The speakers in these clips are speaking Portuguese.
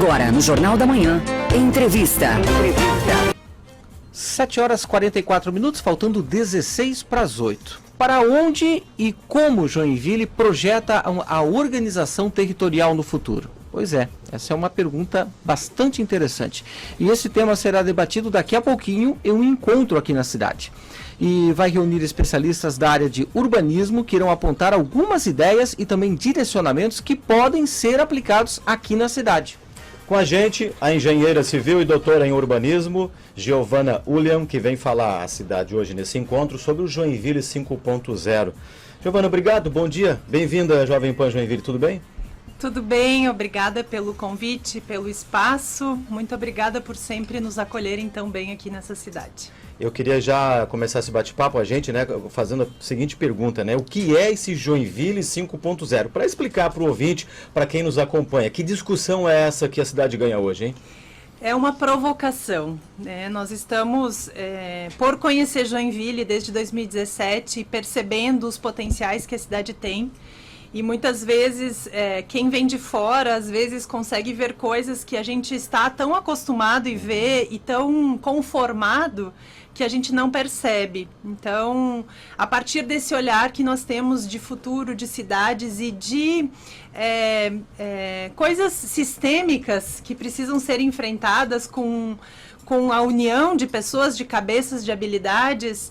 Agora, no Jornal da Manhã, entrevista. 7 horas 44 minutos, faltando 16 para as 8. Para onde e como Joinville projeta a organização territorial no futuro? Pois é, essa é uma pergunta bastante interessante. E esse tema será debatido daqui a pouquinho em um encontro aqui na cidade. E vai reunir especialistas da área de urbanismo que irão apontar algumas ideias e também direcionamentos que podem ser aplicados aqui na cidade. Com a gente, a engenheira civil e doutora em urbanismo, Giovana Ulian, que vem falar à cidade hoje nesse encontro sobre o Joinville 5.0. Giovana, obrigado, bom dia. Bem-vinda à Jovem Pan Joinville, tudo bem? Tudo bem, obrigada pelo convite, pelo espaço. Muito obrigada por sempre nos acolherem tão bem aqui nessa cidade. Eu queria já começar esse bate-papo a gente, né, fazendo a seguinte pergunta, né? O que é esse Joinville 5.0? Para explicar para o ouvinte, para quem nos acompanha, que discussão é essa que a cidade ganha hoje, hein? É uma provocação, né? Nós estamos, por conhecer Joinville desde 2017, percebendo os potenciais que a cidade tem. E muitas vezes, quem vem de fora, às vezes consegue ver coisas que a gente está tão acostumado e ver e tão conformado que a gente não percebe. Então, a partir desse olhar que nós temos de futuro, de cidades e de coisas sistêmicas que precisam ser enfrentadas com a união de pessoas, de cabeças, de habilidades,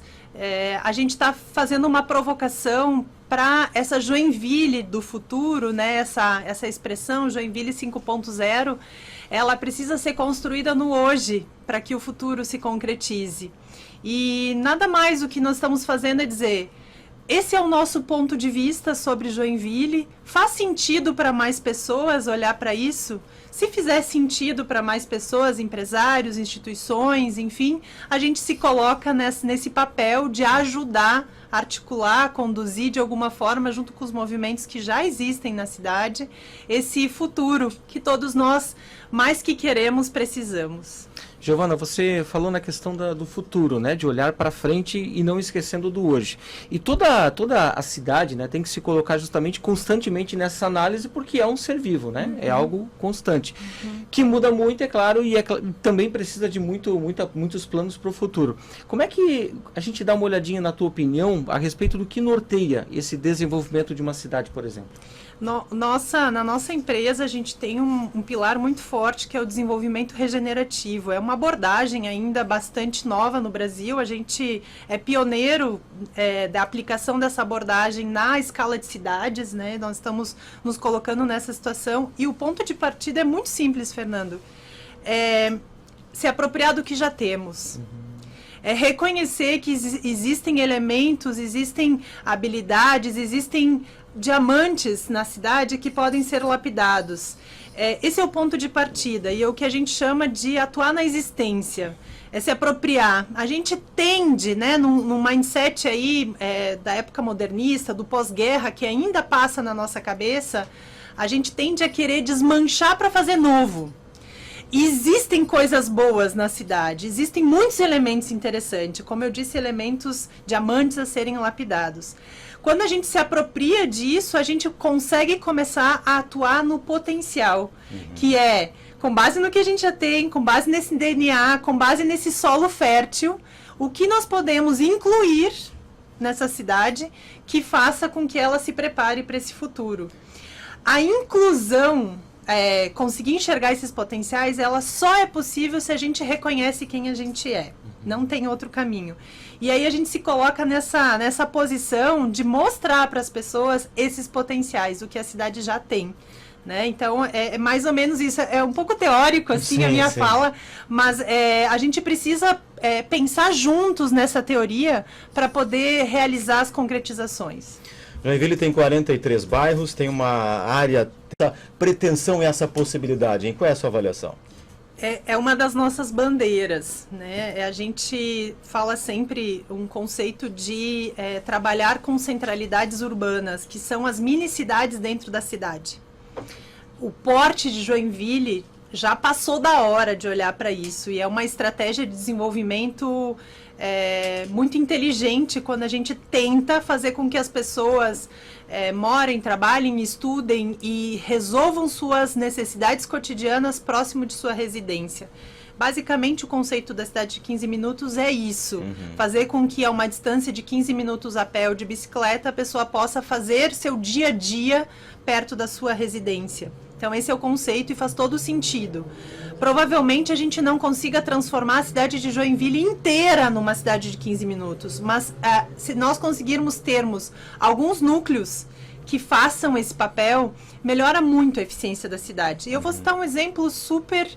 a gente está fazendo uma provocação para essa Joinville do futuro, né? Essa expressão Joinville 5.0, ela precisa ser construída no hoje para que o futuro se concretize. E nada mais o que nós estamos fazendo é dizer, esse é o nosso ponto de vista sobre Joinville, faz sentido para mais pessoas olhar para isso? Se fizer sentido para mais pessoas, empresários, instituições, enfim, a gente se coloca nesse papel de ajudar, articular, conduzir de alguma forma, junto com os movimentos que já existem na cidade, esse futuro que todos nós, mais que queremos, precisamos. Giovana, você falou na questão do futuro, né, de olhar para frente e não esquecendo do hoje. E toda a cidade, né, tem que se colocar justamente constantemente nessa análise, porque é um ser vivo, né? É algo constante, que muda muito, é claro, e também precisa de muitos planos para o futuro. Como é que a gente dá uma olhadinha, na tua opinião, a respeito do que norteia esse desenvolvimento de uma cidade, por exemplo? Na nossa empresa, a gente tem um pilar muito forte, que é o desenvolvimento regenerativo. É uma abordagem ainda bastante nova no Brasil. A gente é pioneiro da aplicação dessa abordagem na escala de cidades, né? Nós estamos nos colocando nessa situação. E o ponto de partida é muito simples, Fernando. Se apropriar do que já temos. É reconhecer que existem elementos, existem habilidades, existem diamantes na cidade que podem ser lapidados. Esse é o ponto de partida e é o que a gente chama de atuar na existência, é se apropriar. A gente tende, né, num mindset aí da época modernista, do pós-guerra, que ainda passa na nossa cabeça, a gente tende a querer desmanchar para fazer novo. Existem coisas boas na cidade, existem muitos elementos interessantes, como eu disse, elementos diamantes a serem lapidados. Quando a gente se apropria disso, a gente consegue começar a atuar no potencial, que é, com base no que a gente já tem, com base nesse DNA, com base nesse solo fértil, o que nós podemos incluir nessa cidade que faça com que ela se prepare para esse futuro. A inclusão, conseguir enxergar esses potenciais, ela só é possível se a gente reconhece quem a gente é. Não tem outro caminho. E aí a gente se coloca nessa posição de mostrar para as pessoas esses potenciais, o que a cidade já tem. Né? Então, é mais ou menos isso. É um pouco teórico, assim, a minha fala, mas a gente precisa pensar juntos nessa teoria para poder realizar as concretizações. Joinville tem 43 bairros, tem uma área, essa pretensão e essa possibilidade, hein? Qual é a sua avaliação? É uma das nossas bandeiras, né? A gente fala sempre um conceito de trabalhar com centralidades urbanas, que são as mini-cidades dentro da cidade. O porte de Joinville já passou da hora de olhar para isso, e é uma estratégia de desenvolvimento muito inteligente quando a gente tenta fazer com que as pessoas morem, trabalhem, estudem e resolvam suas necessidades cotidianas próximo de sua residência. Basicamente, o conceito da cidade de 15 minutos é isso. Fazer com que a uma distância de 15 minutos a pé ou de bicicleta, a pessoa possa fazer seu dia a dia perto da sua residência. Então, esse é o conceito e faz todo sentido. Provavelmente, a gente não consiga transformar a cidade de Joinville inteira numa cidade de 15 minutos. Mas, se nós conseguirmos termos alguns núcleos que façam esse papel, melhora muito a eficiência da cidade. E eu vou citar um exemplo super...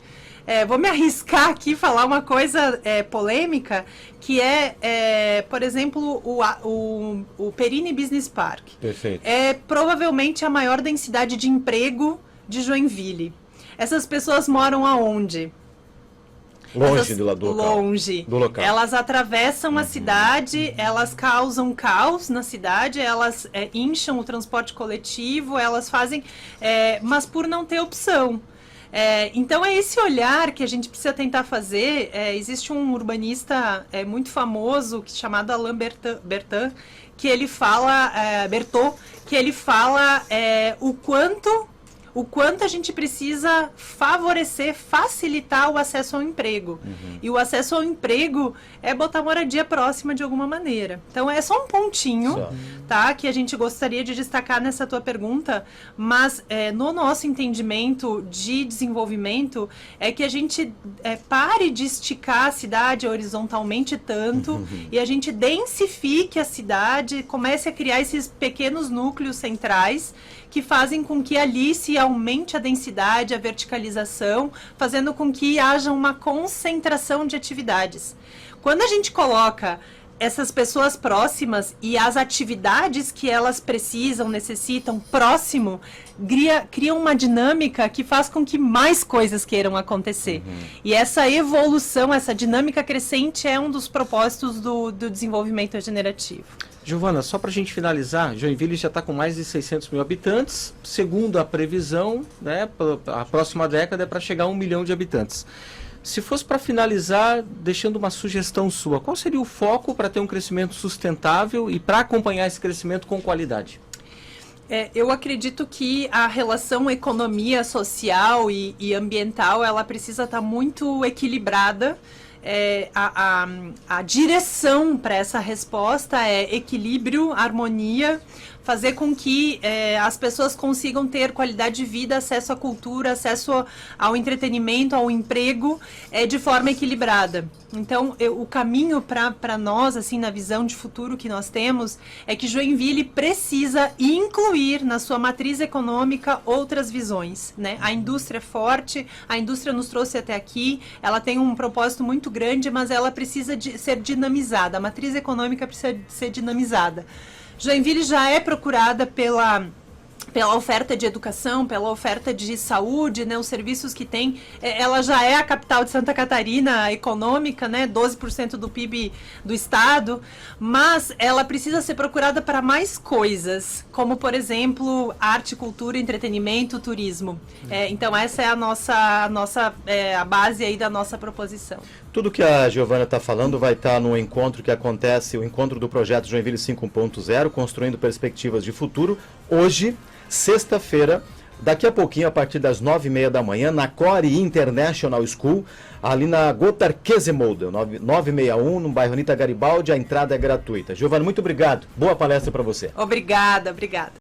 vou me arriscar aqui falar uma coisa polêmica, que por exemplo, o Perini Business Park. Perfeito. É provavelmente a maior densidade de emprego de Joinville. Essas pessoas moram aonde? Longe do local. Longe. Do local. Elas atravessam a cidade, elas causam caos na cidade, elas incham o transporte coletivo, elas fazem... mas por não ter opção. Então é esse olhar que a gente precisa tentar fazer. Existe um urbanista muito famoso chamado Alain Bertrand, que ele fala o quanto a gente precisa facilitar o acesso ao emprego. E o acesso ao emprego é botar moradia próxima de alguma maneira. Então é só um pontinho, tá, que a gente gostaria de destacar nessa tua pergunta, mas no nosso entendimento de desenvolvimento é que a gente pare de esticar a cidade horizontalmente tanto e a gente densifique a cidade, comece a criar esses pequenos núcleos centrais que fazem com que ali se aumente a densidade, a verticalização, fazendo com que haja uma concentração de atividades. Quando a gente coloca essas pessoas próximas e as atividades que elas precisam, necessitam próximo, cria uma dinâmica que faz com que mais coisas queiram acontecer. E essa evolução, essa dinâmica crescente é um dos propósitos do desenvolvimento regenerativo. Giovana, só para a gente finalizar, Joinville já está com mais de 600 mil habitantes. Segundo a previsão, né, a próxima década é para chegar a 1 milhão de habitantes. Se fosse para finalizar, deixando uma sugestão sua, qual seria o foco para ter um crescimento sustentável e para acompanhar esse crescimento com qualidade? Eu acredito que a relação economia social e ambiental, ela precisa estar muito equilibrada. A direção para essa resposta é equilíbrio, harmonia, fazer com que as pessoas consigam ter qualidade de vida, acesso à cultura, acesso ao entretenimento, ao emprego, de forma equilibrada. Então, o caminho para nós, assim, na visão de futuro que nós temos, é que Joinville precisa incluir na sua matriz econômica outras visões, né? A indústria é forte, a indústria nos trouxe até aqui, ela tem um propósito muito grande, mas ela precisa ser dinamizada, a matriz econômica precisa ser dinamizada. Joinville já é procurada pela oferta de educação, pela oferta de saúde, né, os serviços que tem. Ela já é a capital de Santa Catarina econômica, né, 12% do PIB do estado, mas ela precisa ser procurada para mais coisas, como, por exemplo, arte, cultura, entretenimento, turismo. Então, essa é a base aí da nossa proposição. Tudo que a Giovana está falando vai estar no encontro que acontece, o encontro do projeto Joinville 5.0, Construindo Perspectivas de Futuro, hoje, sexta-feira, daqui a pouquinho, a partir das 9h30 da manhã, na Core International School, ali na Gotthard Käsemode, 961, no bairro Anita Garibaldi, a entrada é gratuita. Giovana, muito obrigado. Boa palestra para você. Obrigada.